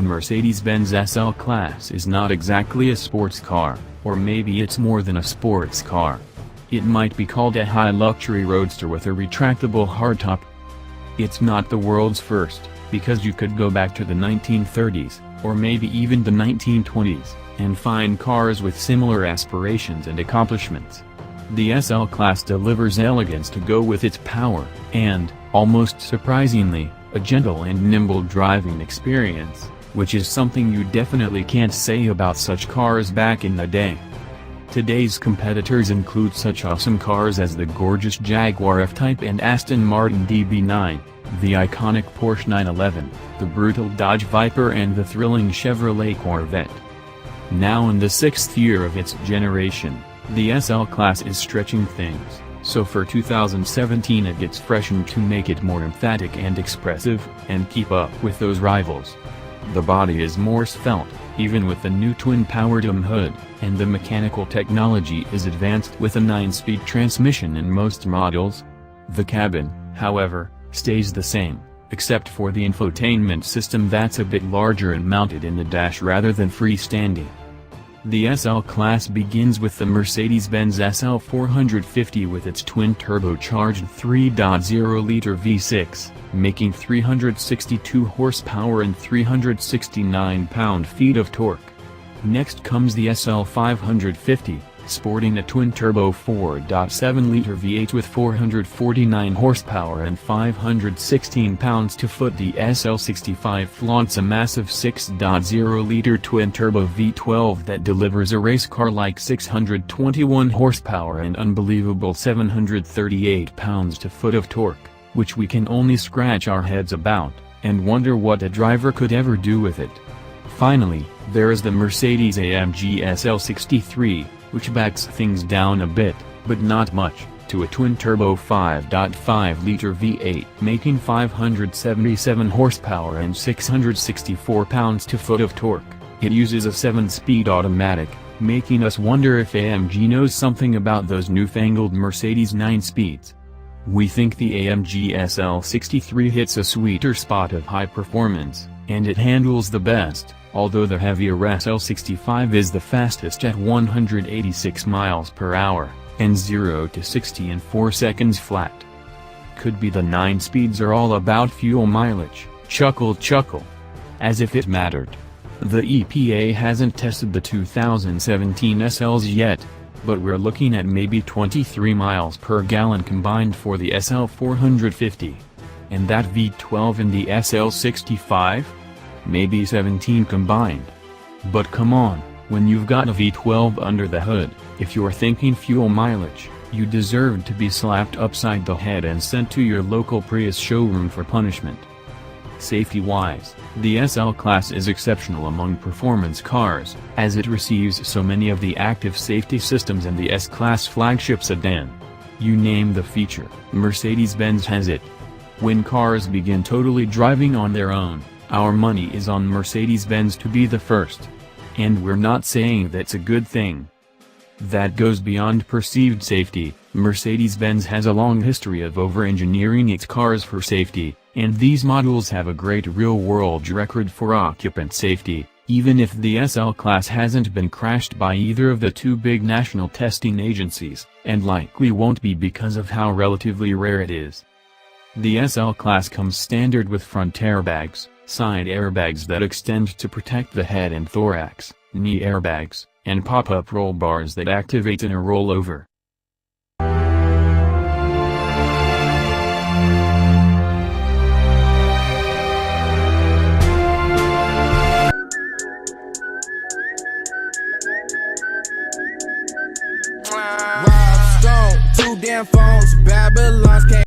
The Mercedes Benz SL Class is not exactly a sports car, or maybe it's more than a sports car. It might be called a high-luxury roadster with a retractable hardtop. It's not the world's first, because you could go back to the 1930s, or maybe even the 1920s, and find cars with similar aspirations and accomplishments. The SL Class delivers elegance to go with its power, and, almost surprisingly, a gentle and nimble driving experience, which is something you definitely can't say about such cars back in the day. Today's competitors include such awesome cars as the gorgeous Jaguar F-Type and Aston Martin DB9, the iconic Porsche 911, the brutal Dodge Viper and the thrilling Chevrolet Corvette. Now in the 6th year of its generation, the SL Class is stretching things, so for 2017 it gets freshened to make it more emphatic and expressive, and keep up with those rivals. The body is more svelte, even with the new twin powerdome hood, and the mechanical technology is advanced with a 9-speed transmission in most models. The cabin, however, stays the same, except for the infotainment system that's a bit larger and mounted in the dash rather than freestanding. The SL Class begins with the Mercedes Benz SL 450 with its twin-turbocharged 3.0-liter V6, making 362 horsepower and 369 pound-feet of torque. Next comes the SL 550, sporting a twin-turbo 4.7-liter V8 with 449 horsepower and 516 pounds-to-foot. The SL 65 flaunts a massive 6.0-liter twin-turbo V12 that delivers a race car-like 621 horsepower and unbelievable 738 pounds-to-foot of torque, which we can only scratch our heads about, and wonder what a driver could ever do with it. Finally, there is the Mercedes-AMG SL 63, which backs things down a bit, but not much, to a twin-turbo 5.5-liter V8 making 577 horsepower and 664 pounds-to-foot of torque. It uses a 7-speed automatic, making us wonder if AMG knows something about those newfangled Mercedes 9 speeds. We think the AMG SL 63 hits a sweeter spot of high performance, and it handles the best, although the heavier SL 65 is the fastest at 186 miles per hour, and 0 to 60 in 4 seconds flat. Could be the 9 speeds are all about fuel mileage, chuckle. As if it mattered. The EPA hasn't tested the 2017 SLs yet, but we're looking at maybe 23 miles per gallon combined for the SL 450. And that V12 in the SL 65? Maybe 17 combined. But come on, when you've got a V12 under the hood, if you're thinking fuel mileage, you deserve to be slapped upside the head and sent to your local Prius showroom for punishment. Safety-wise, the SL Class is exceptional among performance cars, as it receives so many of the active safety systems in the S-Class flagship sedan. You name the feature, Mercedes-Benz has it. When cars begin totally driving on their own, our money is on Mercedes-Benz to be the first. And we're not saying that's a good thing. That goes beyond perceived safety. Mercedes-Benz has a long history of over-engineering its cars for safety, and these models have a great real-world record for occupant safety, even if the SL Class hasn't been crashed by either of the two big national testing agencies, and likely won't be because of how relatively rare it is. The SL Class comes standard with front airbags, side airbags that extend to protect the head and thorax, knee airbags, and pop-up roll bars that activate in a rollover. Rob Stone, 2 damn phones, Babylon's came.